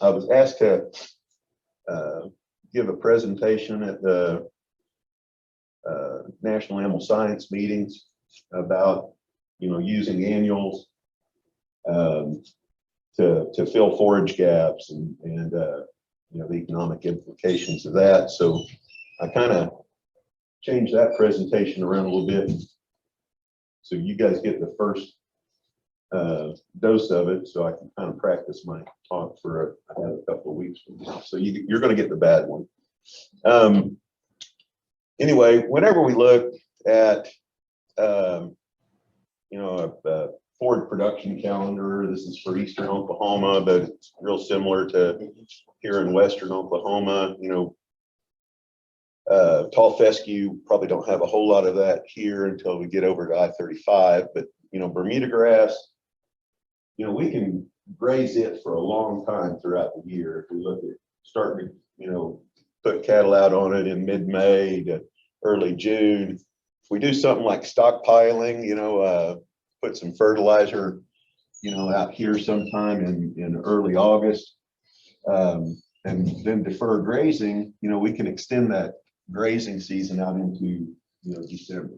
I was asked to give a presentation at the National Animal Science meetings about, using annuals to fill forage gaps and the economic implications of that. So I kind of changed that presentation around a little bit, so you guys get the first dose of it, so I can kind of practice my talk for I have a couple of weeks from now. So you're going to get the bad one. Anyway, whenever we look at a forage production calendar, this is for eastern Oklahoma, but it's real similar to here in western Oklahoma. Tall fescue probably don't have a whole lot of that here until we get over to I-35, but Bermuda grass, we can graze it for a long time throughout the year. If we look at starting to put cattle out on it in mid-May to early June. If we do something like stockpiling, put some fertilizer out here sometime in early August, and then defer grazing, we can extend that grazing season out into December.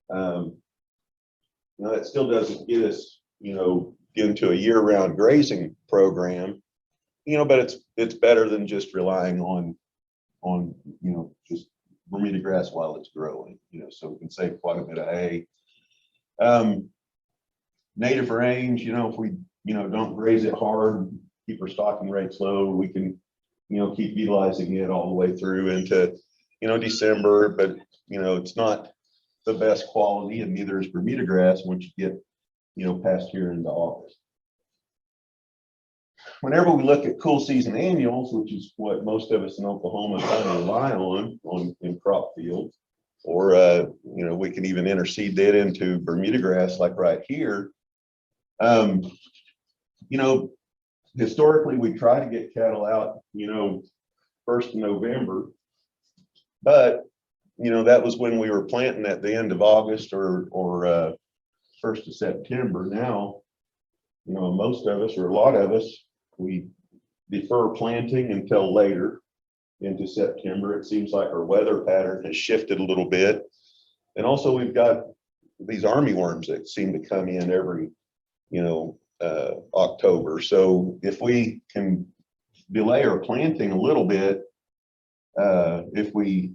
That still doesn't get us get into a year-round grazing program, but it's better than just relying on just Bermuda grass while it's growing, so we can save quite a bit of hay. Native range, if we don't graze it hard, keep our stocking rates low, we can keep utilizing it all the way through into December, but it's not the best quality, and neither is Bermuda grass once you get past here into August. Whenever we look at cool season annuals, which is what most of us in Oklahoma kind of rely on in crop fields, or we can even interseed that into Bermuda grass like right here. Historically we try to get cattle out 1st of November, but that was when we were planting at the end of August or 1st of September. Now most of us, or a lot of us, we defer planting until later into September. It seems like our weather pattern has shifted a little bit, and also we've got these army worms that seem to come in every October. So if we can delay our planting a little bit, if we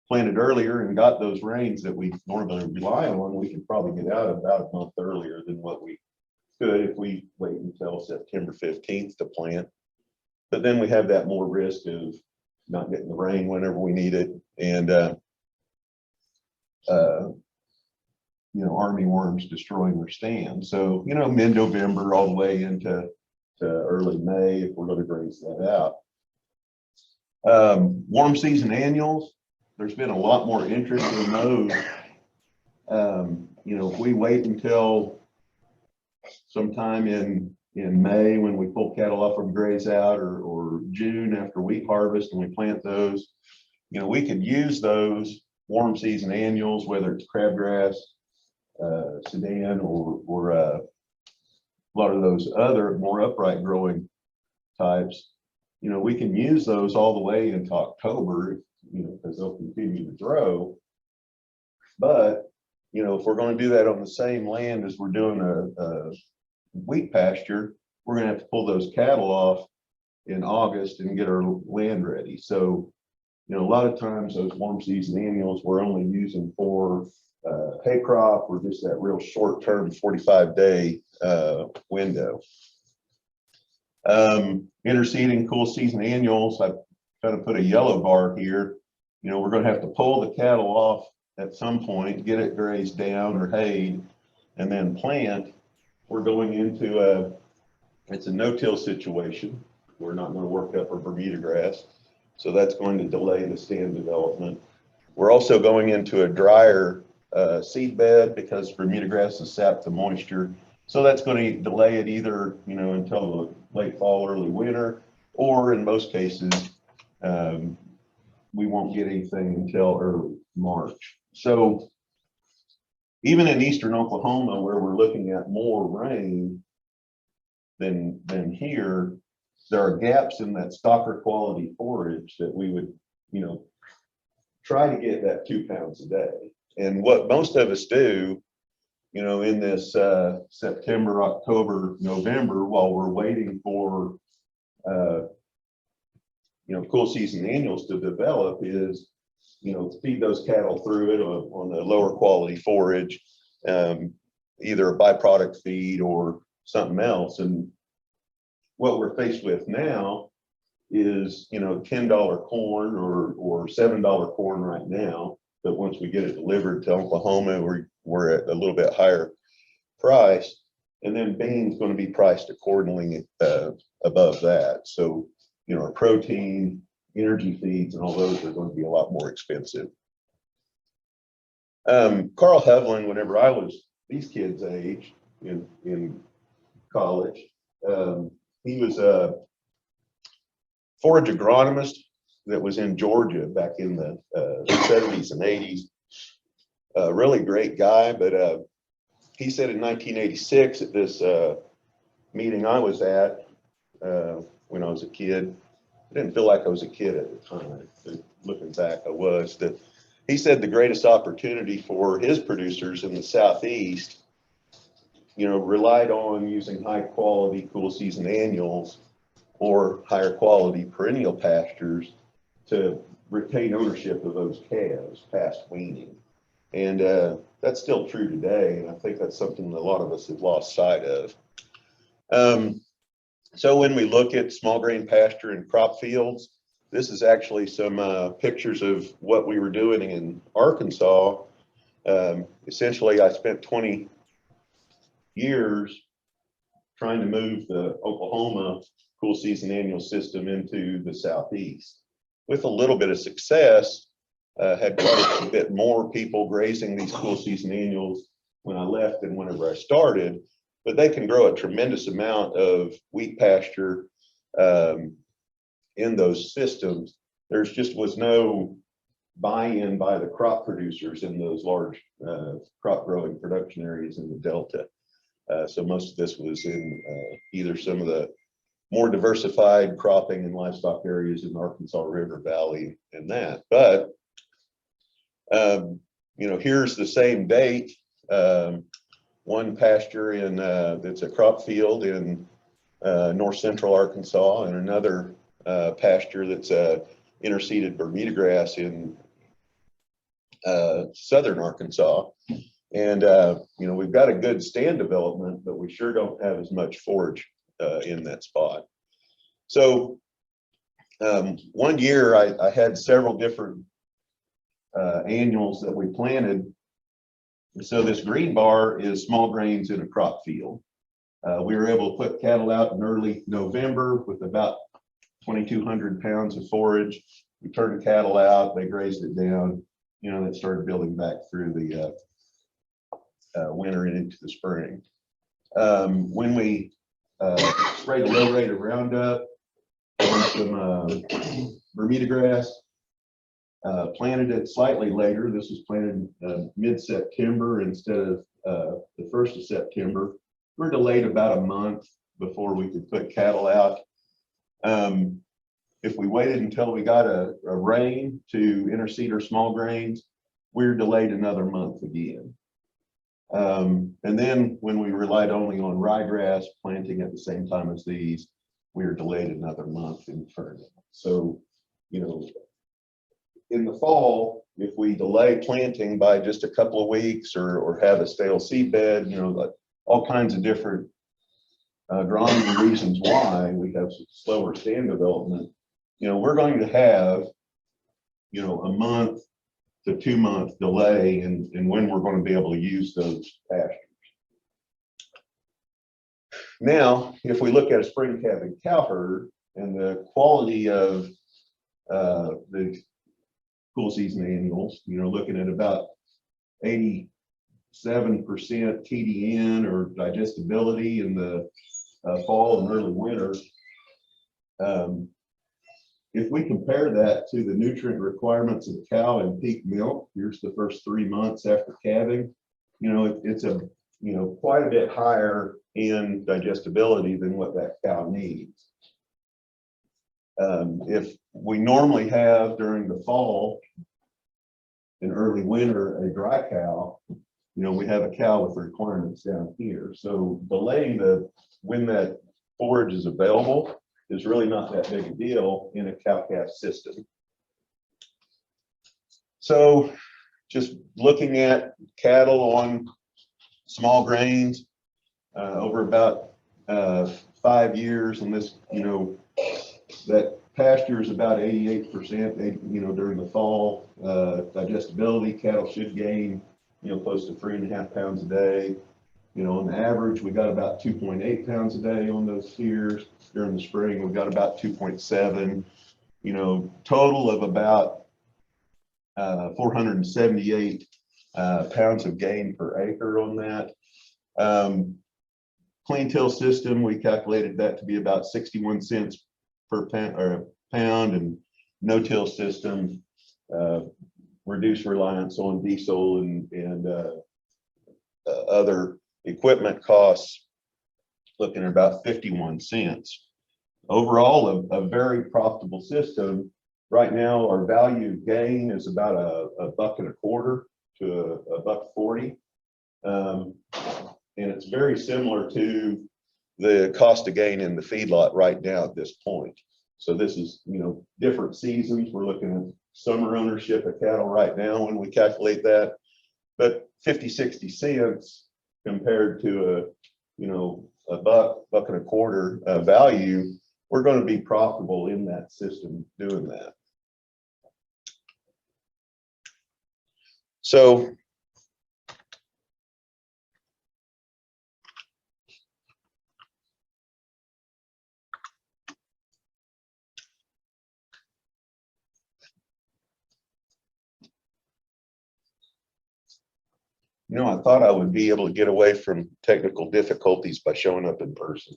planted earlier and got those rains that we normally rely on, we can probably get out about a month earlier than what we could if we wait until September 15th to plant. But then we have that more risk of not getting the rain whenever we need it, and army worms destroying their stand. So mid-November all the way into early May if we're going to graze that out. Warm season annuals, there's been a lot more interest in those. If we wait until sometime in May when we pull cattle off from graze out, or June after wheat harvest and we plant those, we could use those warm season annuals, whether it's crabgrass, Sudan, or a lot of those other more upright growing types. We can use those all the way into October, because they'll continue to grow. But if we're going to do that on the same land as we're doing a wheat pasture, we're going to have to pull those cattle off in August and get our land ready. So a lot of times those warm season annuals we're only using for hay crop, or just that real short term 45-day window. Interseeding cool season annuals, I've kind of put a yellow bar here. We're going to have to pull the cattle off at some point, get it grazed down or hayed, and then plant. We're going into it's a no-till situation. We're not going to work up our Bermuda grass, so that's going to delay the stand development. We're also going into a drier seed bed because Bermuda grass is sapped to moisture, so that's going to delay it either until the late fall, early winter, or in most cases we won't get anything until early March. So even in eastern Oklahoma, where we're looking at more rain than here, there are gaps in that stocker quality forage that we would, try to get that 2 pounds a day. And what most of us do, in this September, October, November, while we're waiting for, cool season annuals to develop, is, feed those cattle through it on the lower quality forage, either a byproduct feed or something else. And what we're faced with now is, $10 corn or $7 corn right now. But once we get it delivered to Oklahoma, we're at a little bit higher price. And then beans going to be priced accordingly above that. So, our protein, energy feeds, and all those are going to be a lot more expensive. Carl Hovland, whenever I was these kids' age in college, he was a forage agronomist that was in Georgia back in the 70s and 80s. Really great guy, but he said in 1986 at this meeting I was at when I was a kid, I didn't feel like I was a kid at the time, but looking back I was, that he said the greatest opportunity for his producers in the Southeast, relied on using high quality cool season annuals or higher quality perennial pastures to retain ownership of those calves past weaning. And that's still true today. And I think that's something that a lot of us have lost sight of. So when we look at small grain pasture and crop fields, this is actually some pictures of what we were doing in Arkansas. Essentially, I spent 20 years trying to move the Oklahoma cool season annual system into the Southeast. With a little bit of success, had quite a bit more people grazing these cool season annuals when I left than whenever I started, but they can grow a tremendous amount of wheat pasture in those systems. There's just was no buy-in by the crop producers in those large crop growing production areas in the Delta. So most of this was in either some of the more diversified cropping and livestock areas in the Arkansas River Valley and that. But, here's the same date, one pasture in, that's a crop field in north central Arkansas, and another pasture that's interseeded Bermuda grass in southern Arkansas. And, we've got a good stand development, but we sure don't have as much forage in that spot. So one year I had several different annuals that we planted. So this green bar is small grains in a crop field. We were able to put cattle out in early November with about 2,200 pounds of forage. We turned the cattle out, they grazed it down, they started building back through the winter and into the spring. When we sprayed a low rate of Roundup on some Bermuda grass, planted it slightly later. This was planted mid-September instead of the 1st of September. We're delayed about a month before we could put cattle out. If we waited until we got a rain to interseed our small grains, we're delayed another month again. And then when we relied only on ryegrass planting at the same time as these, we were delayed another month in turn. So, in the fall, if we delay planting by just a couple of weeks or have a stale seed bed, like all kinds of different agronomy reasons why we have slower stand development, we're going to have, a month to 2 month delay in when we're going to be able to use those pastures. Now, if we look at a spring calving cow herd and the quality of the cool season annuals, looking at about 87% TDN or digestibility in the fall and early winter. If we compare that to the nutrient requirements of the cow in peak milk, here's the first 3 months after calving, it's a quite a bit higher in digestibility than what that cow needs. If we normally have during the fall and early winter a dry cow, we have a cow with requirements down here. So delaying when that forage is available is really not that big a deal in a cow-calf system. So just looking at cattle on small grains over about 5 years, and this, that pasture is about 88%, during the fall. Digestibility, cattle should gain, close to 3.5 pounds a day. On the average, we got about 2.8 pounds a day on those steers. During the spring, we've got about 2.7, total of about 478 pounds of gain per acre on that. Clean till system, we calculated that to be about 61 cents per pound, and no till system, reduced reliance on diesel and other equipment costs, looking at about 51 cents. Overall, a very profitable system. Right now, our value gain is about $1.25 to $1.40. And it's very similar to the cost of gain in the feedlot right now at this point. So this is, different seasons. We're looking at summer ownership of cattle right now when we calculate that, but 50-60 cents compared to a $1.25 value, we're going to be profitable in that system doing that. So I thought I would be able to get away from technical difficulties by showing up in person.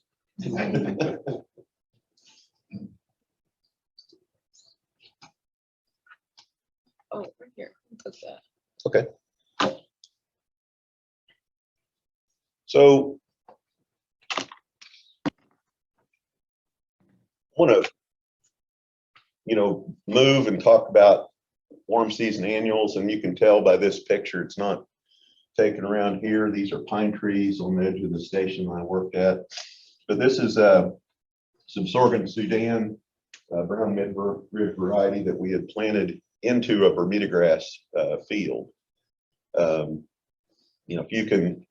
Oh, right here. Put that. Okay. So I want to, move and talk about warm season annuals, and you can tell by this picture, it's not taken around here. These are pine trees on the edge of the station I worked at. But this is some sorghum Sudan, brown mid-rib variety that we had planted into a Bermuda grass field. If you can,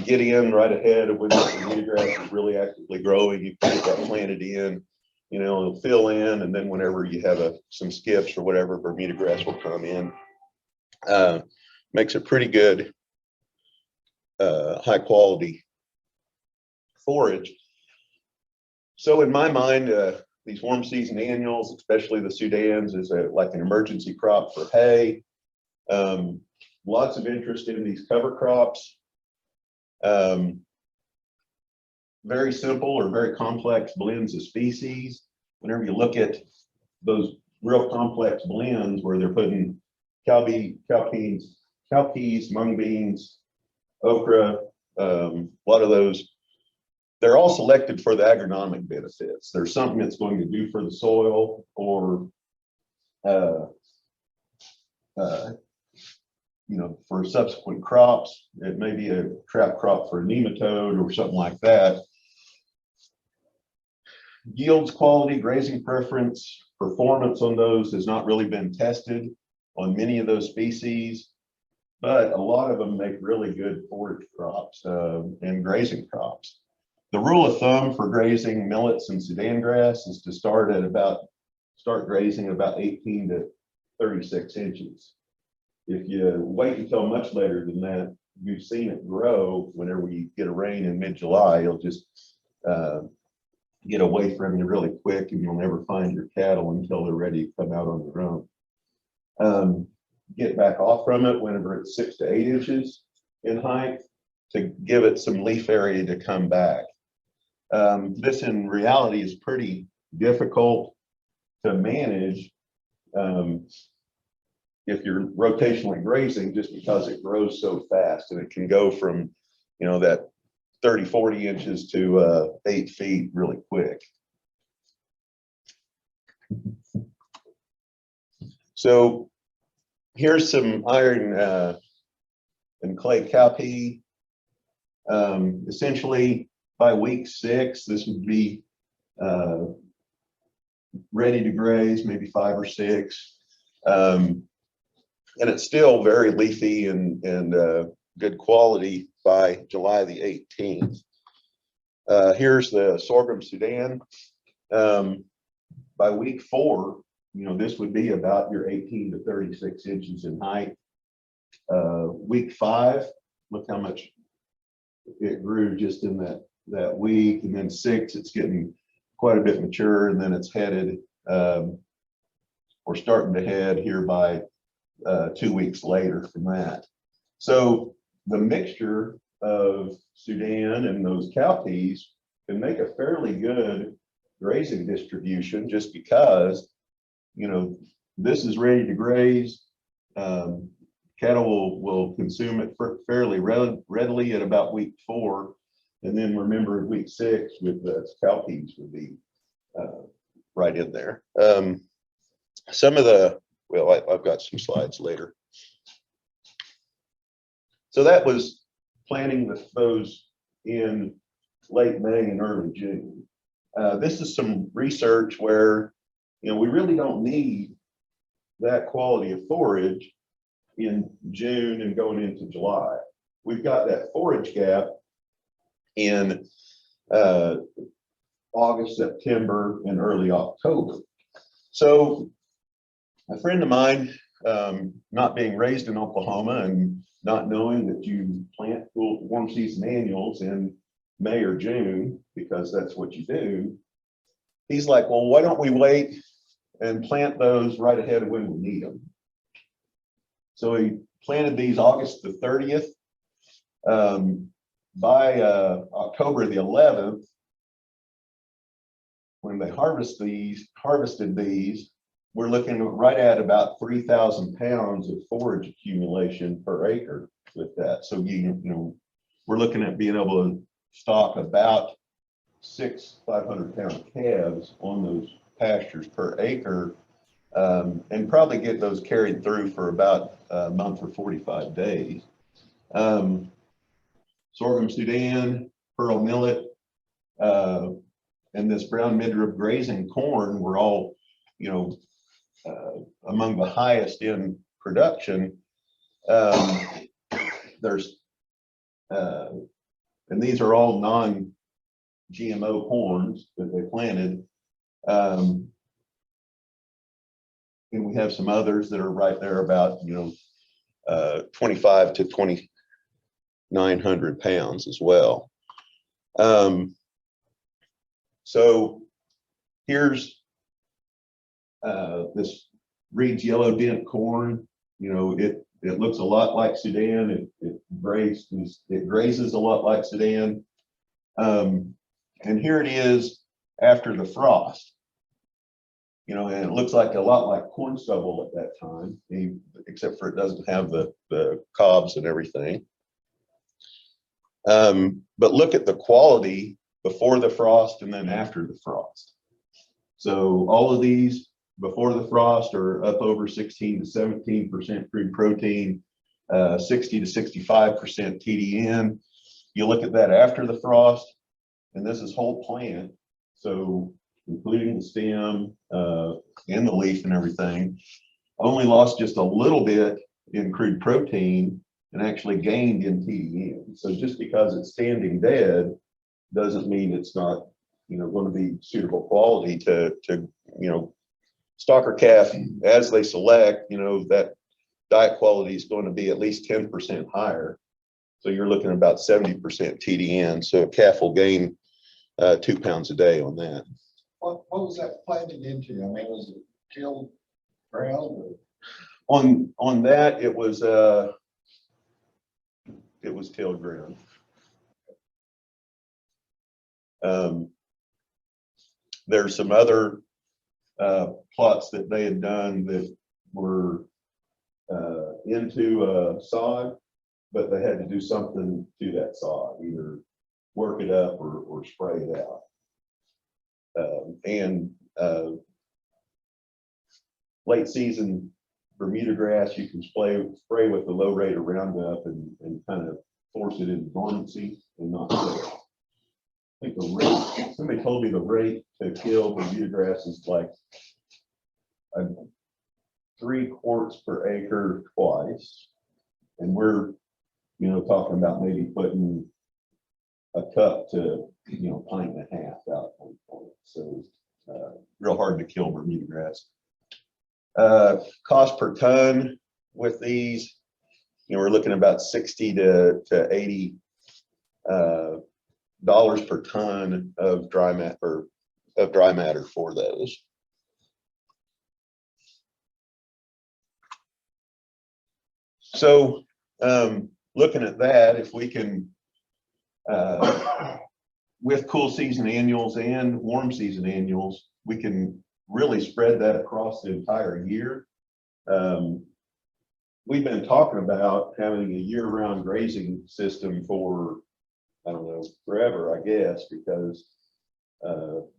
get in right ahead of when the Bermuda grass is really actively growing, you can get that planted in, it'll fill in, and then whenever you have some skips or whatever, Bermuda grass will come in. Makes a pretty good high quality forage. So in my mind, these warm season annuals, especially the Sudans, is like an emergency crop for hay. Lots of interest in these cover crops. Very simple or very complex blends of species. Whenever you look at those real complex blends where they're putting cowpeas, mung beans, okra, a lot of those, they're all selected for the agronomic benefits. There's something it's going to do for the soil, or for subsequent crops. It may be a trap crop for a nematode or something like that. Yields, quality, grazing preference, performance on those has not really been tested on many of those species, but a lot of them make really good forage crops and grazing crops. The rule of thumb for grazing millets and Sudan grass is to start grazing about 18 to 36 inches. If you wait until much later than that, you've seen it grow. Whenever you get a rain in mid-July, it'll just get away from you really quick, and you'll never find your cattle until they're ready to come out on their own. Get back off from it whenever it's 6 to 8 inches in height to give it some leaf area to come back. This in reality is pretty difficult to manage if you're rotationally grazing, just because it grows so fast, and it can go from that 30-40 inches to 8 feet really quick. So here's some iron and clay cowpea. Essentially by week 6, this would be ready to graze, maybe 5 or 6. And it's still very leafy and good quality by July the 18th. Here's the sorghum Sudan. By week 4, you know, this would be about your 18 to 36 inches in height. Week 5, look how much it grew just in that week. And then 6, it's getting quite a bit mature, and then it's headed, we're starting to head here by 2 weeks later from that. So the mixture of Sudan and those cowpeas can make a fairly good grazing distribution, just because, you know, this is ready to graze. Cattle will consume it fairly readily at about week 4. And then remember, week 6 with the cowpeas would be right in there. Some of the, well, I've got some slides later. So that was planting those in late May and early June. This is some research where, you know, we really don't need that quality of forage in June and going into July. We've got that forage gap in August, September, and early October. So a friend of mine, not being raised in Oklahoma and not knowing that you plant warm season annuals in May or June, because that's what you do, he's like, well, why don't we wait and plant those right ahead of when we need them? So he planted these August the 30th. By October the 11th, when they harvested these, we're looking right at about 3,000 pounds of forage accumulation per acre with that. So you know, we're looking at being able to stock about 6 500-pound calves on those pastures per acre, and probably get those carried through for about a month or 45 days. Sorghum Sudan, pearl millet, and this brown midrib grazing corn were all, you know, among the highest in production. There's, and these are all non-GMO corns that they planted. And we have some others that are right there about, you know, 25 to 2,900 pounds as well. So here's this Reed's yellow dent corn. You know, it looks a lot like Sudan. It grazes a lot like Sudan. And here it is after the frost. You know, and it looks like a lot like corn stubble at that time, except for it doesn't have the cobs and everything. But look at the quality before the frost and then after the frost. So all of these before the frost are up over 16 to 17% crude protein, 60 to 65% TDN. You look at that after the frost, and this is whole plant, so including the stem and the leaf and everything, only lost just a little bit in crude protein and actually gained in TDN. So just because it's standing dead doesn't mean it's not, you know, going to be suitable quality to you know, stocker calf as they select, you know, that diet quality is going to be at least 10% higher. So you're looking at about 70% TDN. So a calf will gain 2 pounds a day on that. What was that planted into? I mean, was it tilled ground? Or? On that, it was tilled ground. There's some other plots that they had done that were into sod, but they had to do something to that sod, either work it up or spray it out. And late season Bermuda grass, you can spray with the low rate of Roundup and kind of force it into dormancy and not kill. I think the rate, somebody told me the rate to kill Bermuda grass is like 3 quarts per acre twice. And we're, talking about maybe putting a cup to, pint and a half out on it. So real hard to kill Bermuda grass. Cost per ton with these, we're looking about 60 to 80 dollars per ton of dry matter for those. So looking at that, if we can, with cool season annuals and warm season annuals, we can really spread that across the entire year. We've been talking about having a year-round grazing system for, I don't know, forever, I guess, because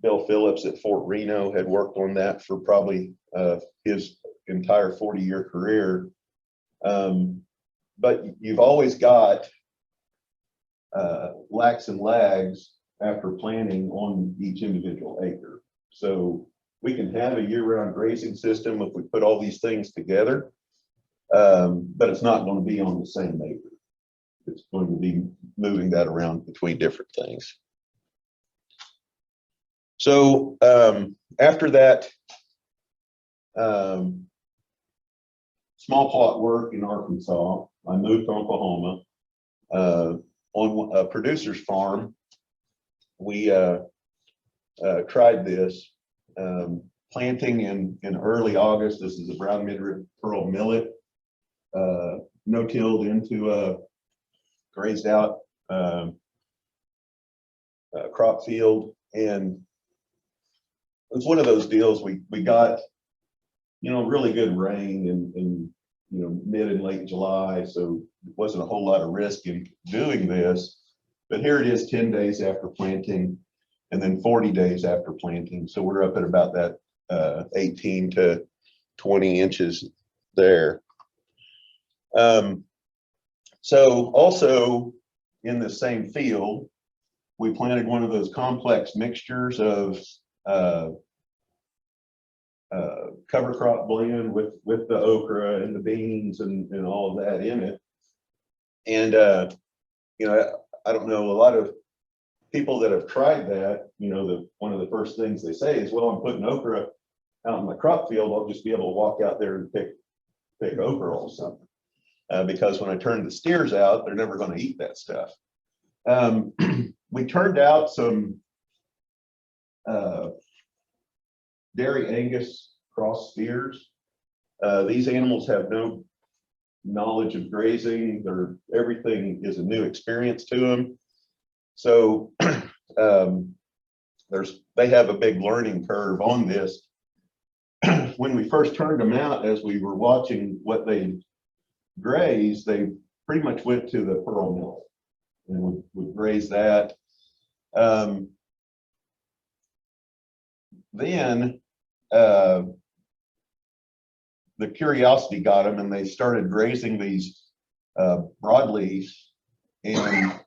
Bill Phillips at Fort Reno had worked on that for probably his entire 40-year career. But you've always got lacks and lags after planting on each individual acre. So we can have a year-round grazing system if we put all these things together, but it's not going to be on the same acre. It's going to be moving that around between different things. So after that small plot work in Arkansas, I moved to Oklahoma. On a producer's farm, we tried this planting in early August. This is a brown midrib pearl millet, no-tilled into a grazed out crop field, and it was one of those deals. We got really good rain in mid and late July, so it wasn't a whole lot of risk in doing this. But here it is 10 days after planting, and then 40 days after planting. So we're up at about that 18 to 20 inches there. So also in the same field, we planted one of those complex mixtures of cover crop blend with the okra and the beans and all of that in it. And I don't know, a lot of people that have tried that, one of the first things they say is, well, I'm putting okra out in my crop field, I'll just be able to walk out there and pick okra all summer. Because when I turn the steers out, they're never going to eat that stuff. We turned out some dairy Angus cross steers. These animals have no knowledge of grazing. Everything is a new experience to them. So they have a big learning curve on this. When we first turned them out, as we were watching what they graze, they pretty much went to the pearl millet and would graze that. Then the curiosity got them, and they started grazing these broadleafs, and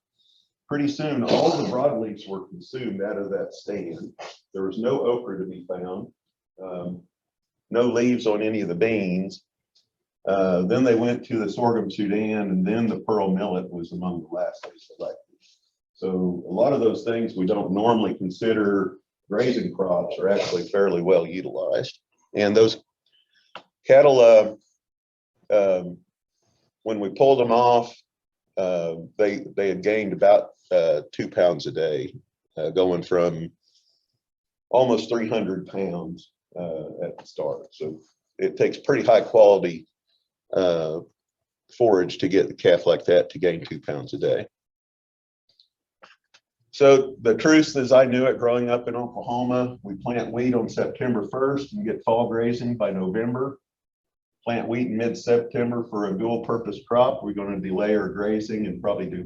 pretty soon all the broadleafs were consumed out of that stand. There was no okra to be found, no leaves on any of the beans. Then they went to the sorghum Sudan, and then the pearl millet was among the last they selected. So a lot of those things we don't normally consider grazing crops are actually fairly well utilized. And those cattle, when we pulled them off, they had gained about 2 pounds a day, going from almost 300 pounds at the start. So it takes pretty high quality forage to get the calf like that to gain 2 pounds a day. So the truth is, I knew it growing up in Oklahoma. We plant wheat on September 1st and get fall grazing by November. Plant wheat in mid-September for a dual purpose crop. We're going to delay our grazing and probably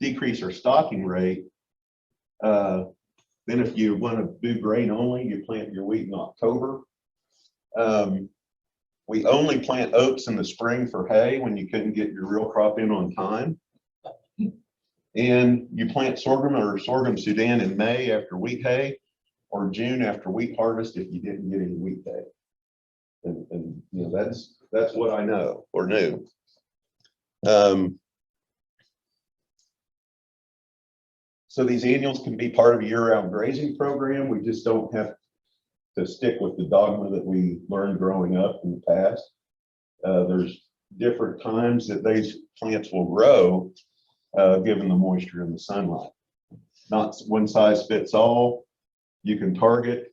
decrease our stocking rate. Then if you want to do grain only, you plant your wheat in October. we only plant oats in the spring for hay when you couldn't get your real crop in on time. And you plant sorghum or sorghum Sudan in May after wheat hay, or June after wheat harvest if you didn't get any wheat hay. And you know, that's what I know or knew. So these annuals can be part of a year-round grazing program. We just don't have to stick with the dogma that we learned growing up in the past. There's different times that these plants will grow, given the moisture and the sunlight. Not one size fits all. You can target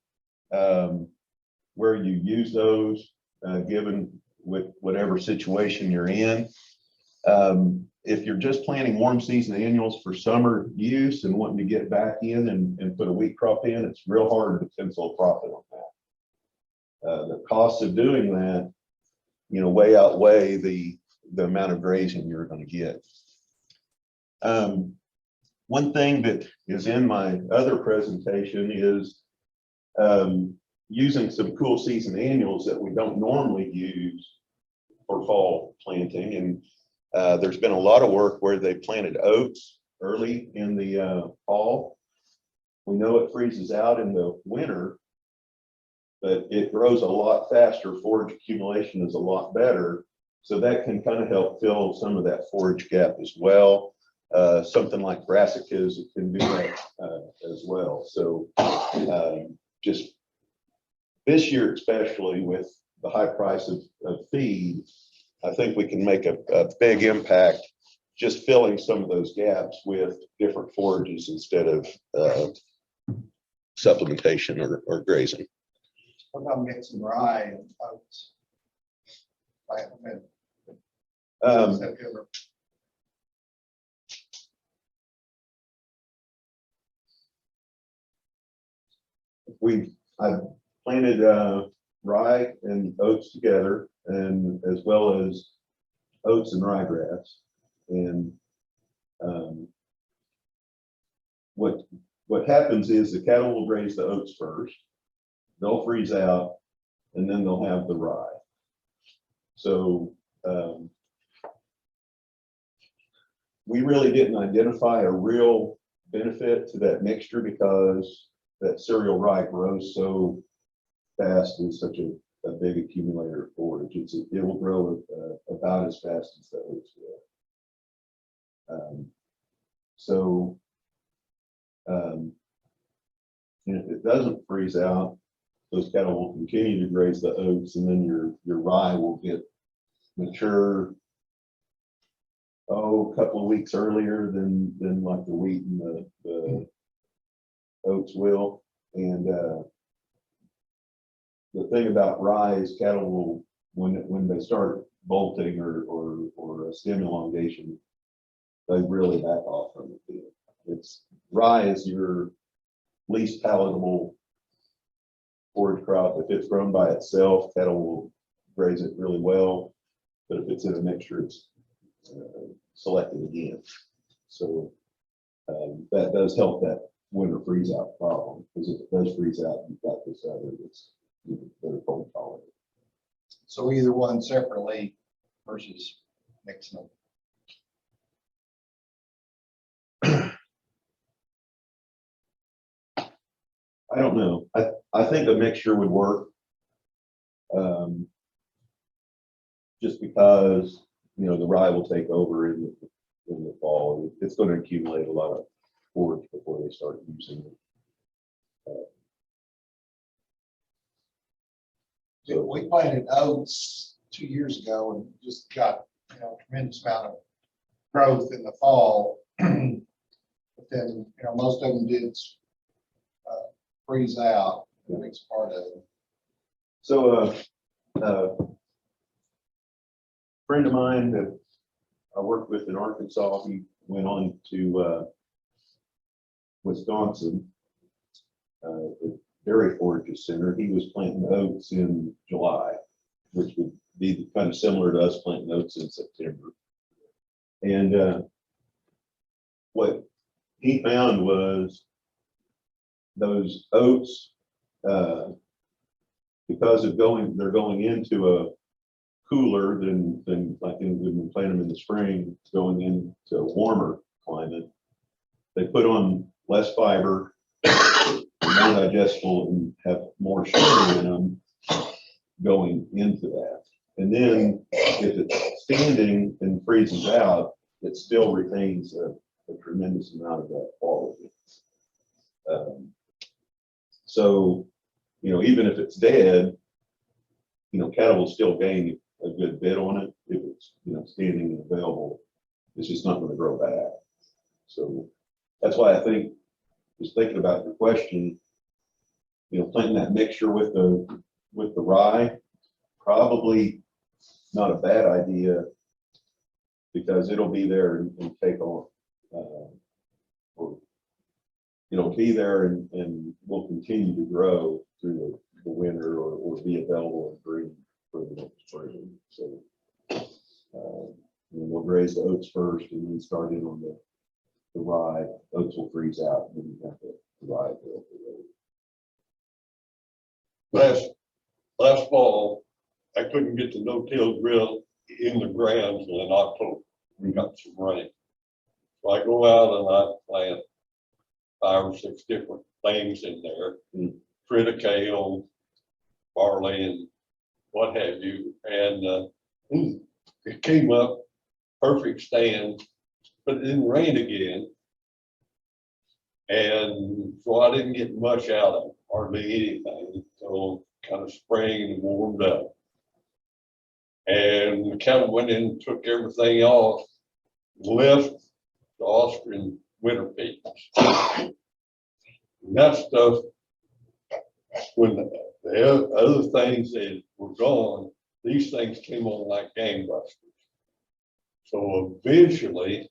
where you use those, given with whatever situation you're in. If you're just planting warm season annuals for summer use and wanting to get back in and put a wheat crop in, it's real hard to pencil a profit on that. The costs of doing that, you know, way outweigh the amount of grazing you're going to get. One thing that is in my other presentation is using some cool season annuals that we don't normally use for fall planting. And there's been a lot of work where they planted oats early in the fall. We know it freezes out in the winter, but it grows a lot faster. Forage accumulation is a lot better. So that can kind of help fill some of that forage gap as well. Something like brassicas can do that as well. So just this year, especially with the high price of feed, I think we can make a big impact just filling some of those gaps with different forages instead of supplementation or grazing. What about mixing rye and oats? I've planted rye and oats together, and as well as oats and ryegrass. And what happens is the cattle will graze the oats first, they'll freeze out, and then they'll have the rye. So we really didn't identify a real benefit to that mixture because that cereal rye grows so fast and such a big accumulator of forage. It will grow about as fast as the oats will. And if it doesn't freeze out, those cattle will continue to graze the oats, and then your rye will get mature a couple of weeks earlier than like the wheat and the oats will. And the thing about rye is cattle will, when they start bolting or stem elongation, they really back off from it. Rye is your least palatable forage crop. If it's grown by itself, cattle will graze it really well, but if it's in a mixture, it's selected again. So that does help that winter freeze out problem, because if it does freeze out, you've got this other that's very cold tolerant. So either one separately versus mixing them. I don't know. I think a mixture would work. Just because, you know, the rye will take over in the fall. It's going to accumulate a lot of forage before they start using it. So we planted oats 2 years ago and just got, you know, a tremendous amount of growth in the fall. But then, you know, most of them did freeze out. The next part of it. So a friend of mine that I worked with in Arkansas, he went on to Wisconsin, the Dairy Forages Center. He was planting oats in July, which would be kind of similar to us planting oats in September. And what he found was those oats, because of they're going into cooler than like when we plant them in the spring, going into a warmer climate. They put on less fiber, more digestible, and have more sugar in them going into that. And then if it's standing and freezes out, it still retains a tremendous amount of that quality. So, you know, even if it's dead, you know, cattle will still gain a good bit on it if it's, you know, standing and available. It's just not going to grow back. So that's why I think, just thinking about your question, you know, planting that mixture with the rye, probably not a bad idea, because it'll be there and take on, or it'll be there and will continue to grow through the winter, or be available and green for the next spring. So and we'll graze the oats first and then start in on the rye. Oats will freeze out and then you have the rye available. Last fall, I couldn't get the no-till drill in the ground until in October. We got some rain. So I go out and I plant 5 or 6 different things in there, triticale, barley, and what have you. And it came up perfect stand, but it didn't rain again. And so I didn't get much out of it, hardly anything, until kind of spring and warmed up. And the cattle went in and took everything off, left the Austrian winter peaks. And that stuff, when the other things that were gone, these things came on like gangbusters. So eventually,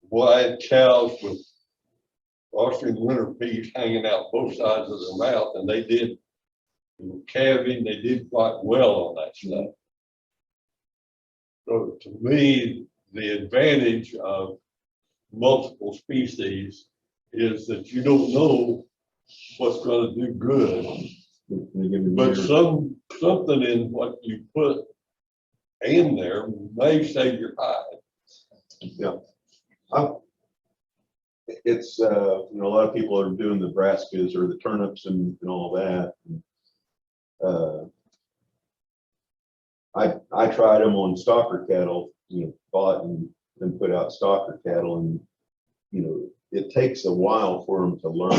white cows with Austrian winter peaks hanging out both sides of their mouth, and they were calving, they did quite well on that stuff. So to me, the advantage of multiple species is that you don't know what's going to do good, but something in what you put in there may save your hide. Yeah. It's, you know, a lot of people are doing the brassicas or the turnips and all that. I tried them on stalker cattle, you know, bought and put out stalker cattle, and, you know, it takes a while for them to learn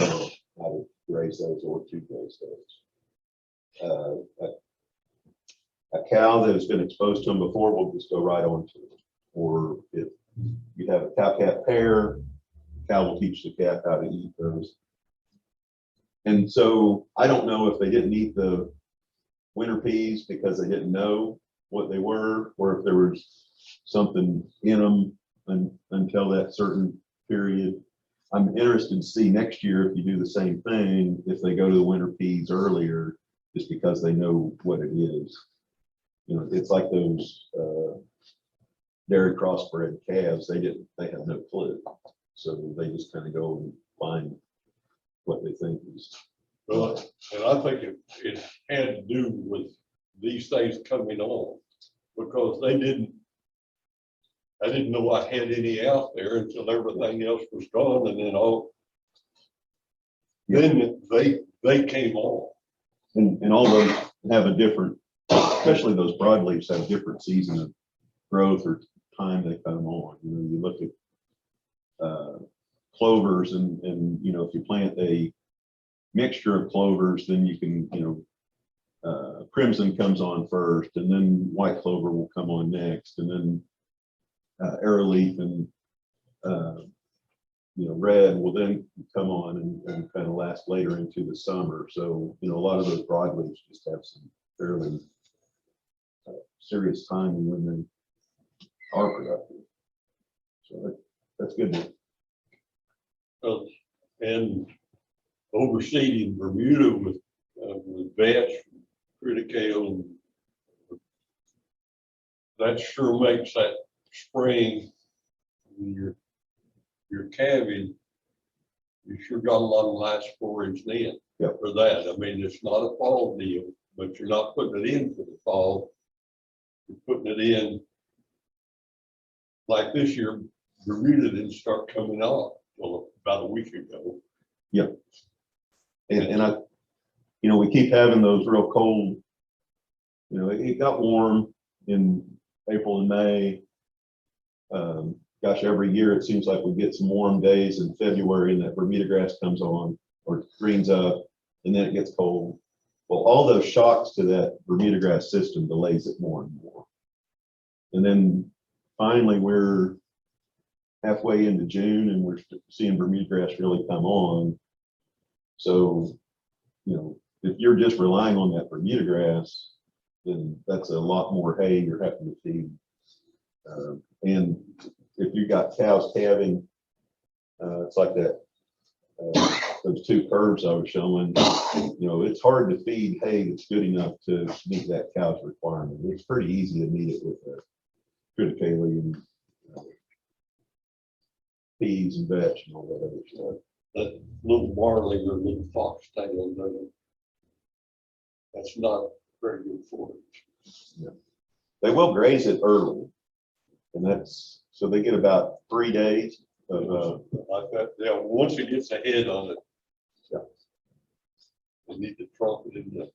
how to graze those or to graze those. A cow that has been exposed to them before will just go right on to it. Or if you have a cow-calf pair, the cow will teach the calf how to eat those. And so I don't know if they didn't eat the winter peas because they didn't know what they were, or if there was something in them until that certain period. I'm interested to see next year if you do the same thing, if they go to the winter peas earlier, just because they know what it is. You know, it's like those dairy crossbred calves. They have no clue, so they just kind of go and find what they think is. Well, and I think it had to do with these things coming on, because I didn't know I had any out there until everything else was gone, and then they came on. And all those have a different, especially those broadleafs have a different season of growth or time they come on. You know, you look at clovers, and you know, if you plant a mixture of clovers, then you can, you know, crimson comes on first, and then white clover will come on next, and then arrowleaf and you know, red will then come on and kind of last later into the summer. So, you know, a lot of those broadleafs just have some fairly serious timing when they are productive. So that's good. And overseeding Bermuda with vetch, triticale, that sure makes that spring, when you're calving, you sure got a lot of nice forage then. Yep. For that. I mean, it's not a fall deal, but you're not putting it in for the fall. you're putting it in. Like this year, Bermuda didn't start coming off till about a week ago. And I, we keep having those real cold, it got warm in April and May. Gosh, every year it seems like we get some warm days in February and that Bermuda grass comes on or greens up and then it gets cold. Well, all those shocks to that Bermuda grass system delays it more and more. And then finally we're halfway into June and we're seeing Bermuda grass really come on. So, if you're just relying on that Bermuda grass, then that's a lot more hay you're having to feed. And if you've got cows calving, it's like that, those two curves I was showing, it's hard to feed hay that's good enough to meet that cow's requirement. It's pretty easy to meet it with triticale and peas and vetch and all that other stuff. That little barley or little foxtail, that's not very good forage. They will graze it early, and that's, so they get about 3 days of, Like that, yeah, once it gets ahead on it. Yeah. They need to trump it in the.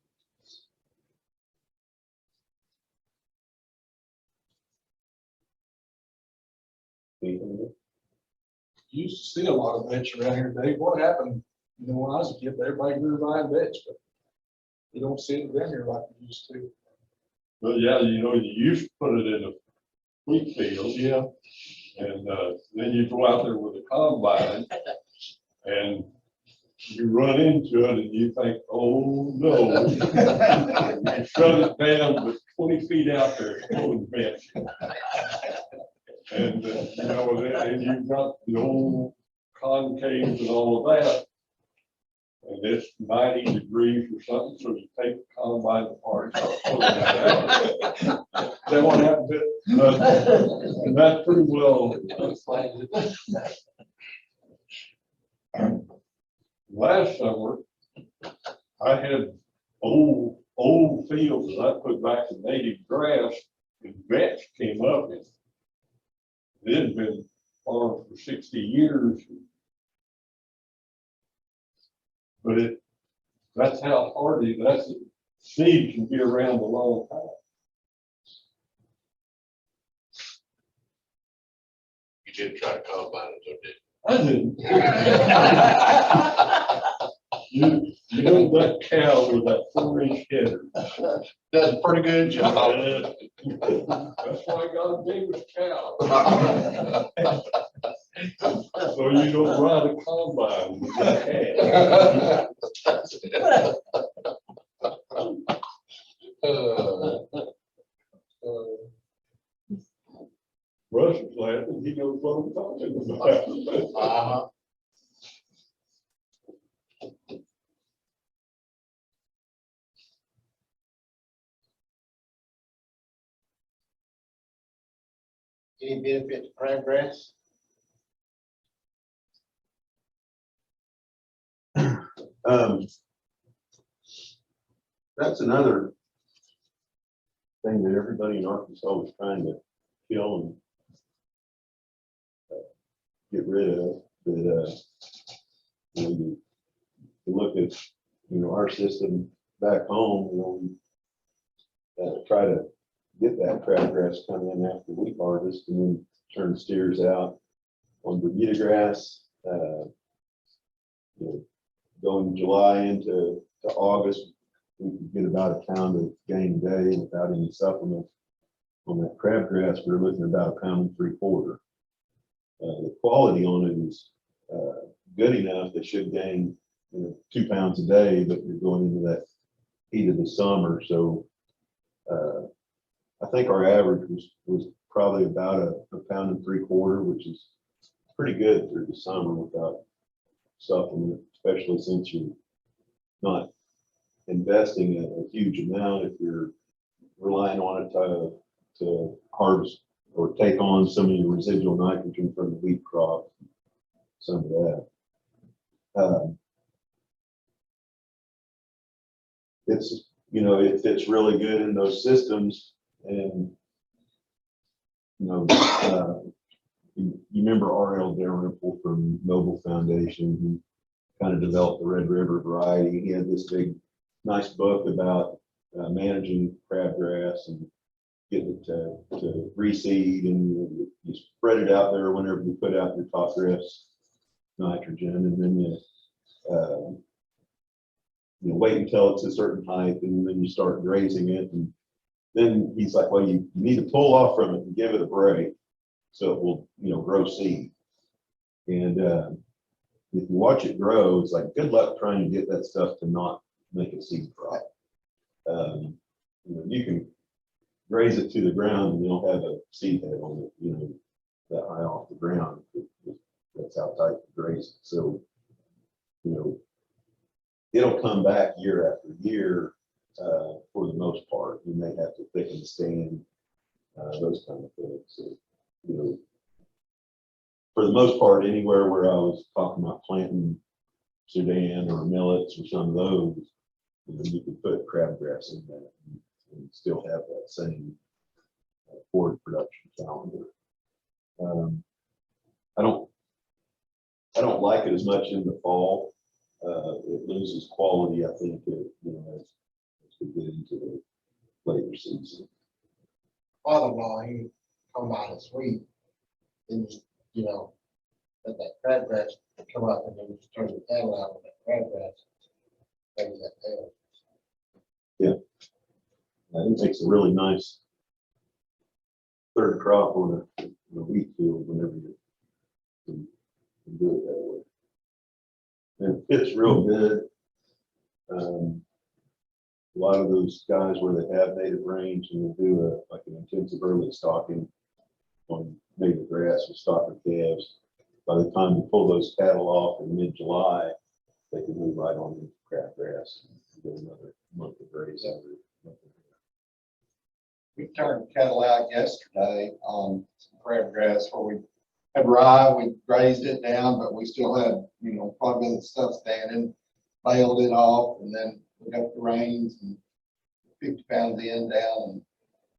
You used to see a lot of vetch around here, Dave. What happened, when I was a kid, everybody grew buying vetch, but you don't see it around here like you used to. Well, yeah, you used to put it in a wheat field. Yeah. And then you go out there with a combine and you run into it and you think, oh no. You shut it down, but 20 feet out there, it's full of vetch. And and you've got the old concaves and all of that. And it's 90 degrees or something, so you take the combine apart and start pulling it out. That one happened, and that's pretty well. Last summer, I had old fields that I put back in native grass, and vetch came up, and it had been farmed for 60 years. But that's how hardy, that's seed can be around a long time. You did try to combine it, I didn't. You know that cow with that 4-inch header. does a pretty good job. That's why God gave us cows. So you don't ride a combine with that Russ is laughing, he knows what I'm talking about. Any benefit to crabgrass? that's another thing that everybody in Arkansas is trying to kill and get rid of. That you look at our system back home, we try to get that crabgrass come in after wheat harvest and then turn steers out on Bermuda grass. Going July into August, we could get about a pound of gain a day without any supplements. On that crabgrass, we're looking at about 1.75 pounds. The quality on it is good enough that should gain 2 pounds a day, but you're going into that heat of the summer. So I think our average was probably about 1.75 pounds, which is pretty good through the summer without supplement, especially since you're not investing a huge amount if you're relying on it to harvest or take on some of the residual nitrogen from the wheat crop, some of that. It's, it fits really good in those systems, and you know, you remember R.L. Dalrymple from Noble Foundation, who kind of developed the Red River variety. He had this big, nice book about managing crabgrass and getting it to reseed, and you spread it out there whenever you put out your top dress nitrogen, and then you wait until it's a certain height, and then you start grazing it. And then he's like, well, you need to pull off from it and give it a break so it will, grow seed. And if you watch it grow, it's like, good luck trying to get that stuff to not make a seed crop. You can graze it to the ground and you'll have a seed head on it, that high off the ground. That's how tight the graze it. So, it'll come back year after year for the most part. You may have to thicken the stand, those kind of things. So, for the most part, anywhere where I was talking about planting Sudan or millets or some of those, you could put crabgrass in that and still have that same forage production calendar. I don't like it as much in the fall. It loses quality, I think, as we get into the later season. Father-in-law, he come out this week, and let that crabgrass come up, and then just turn the tail out with that crabgrass. Maybe that tail. It makes a really nice third crop on a wheat field whenever you can do it that way. And it fits real good. A lot of those guys where they have native range and will do like an intensive early stocking on native grass with stocker calves. By the time you pull those cattle off in mid-July, they can move right on into crabgrass and get another month of graze out of it. We turned cattle out yesterday on some crabgrass where we had rye, we grazed it down, but we still had, quite a bit of stuff standing, baled it off, and then we got the reins and 50 pounds in, down, and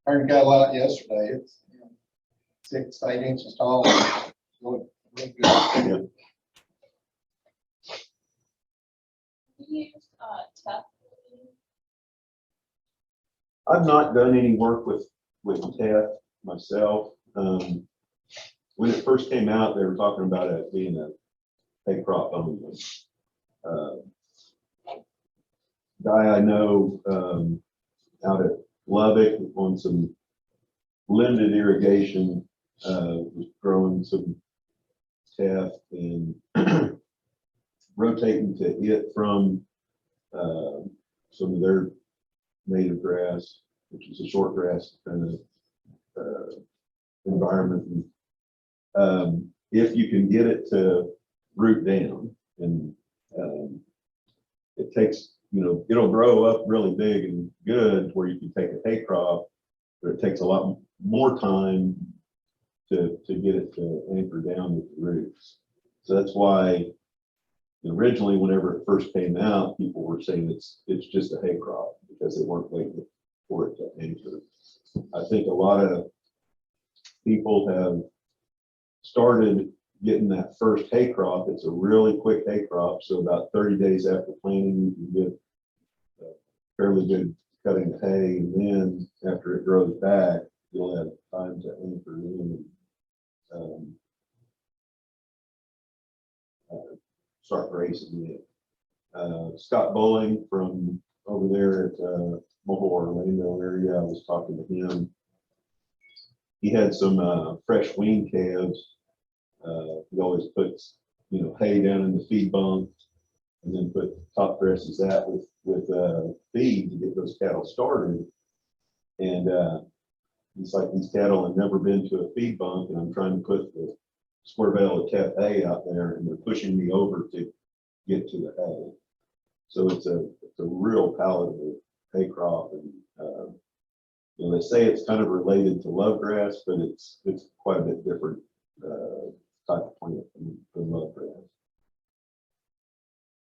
turned cattle out yesterday. It's 6 to 8 inches tall. Really, really good. Yeah. You use tough. I've not done any work with TEF myself. When it first came out, they were talking about it being a hay crop only. Guy I know out at Lubbock on some limited irrigation was growing some TEF and rotating to it from some of their native grass, which is a short grass kind of environment. And, if you can get it to root down, and it takes, it'll grow up really big and good where you can take a hay crop, but it takes a lot more time to get it to anchor down with the roots. So that's why originally, whenever it first came out, people were saying it's just a hay crop because they weren't waiting for it to anchor. I think a lot of people have started getting that first hay crop. It's a really quick hay crop. So about 30 days after planting, you can get a fairly good cutting of hay. And then after it grows back, you'll have time to anchor in and start grazing it. Scott Bowling from over there at Mobile Orlando area, I was talking to him. He had some fresh wean calves. He always puts, hay down in the feed bunk and then put top dresses that with feed to get those cattle started. And it's like these cattle have never been to a feed bunk, and I'm trying to put the square bale of TEF hay out there, and they're pushing me over to get to the hay. So it's a real palatable hay crop, and they say it's kind of related to love grass, but it's quite a bit different type of plant than love grass.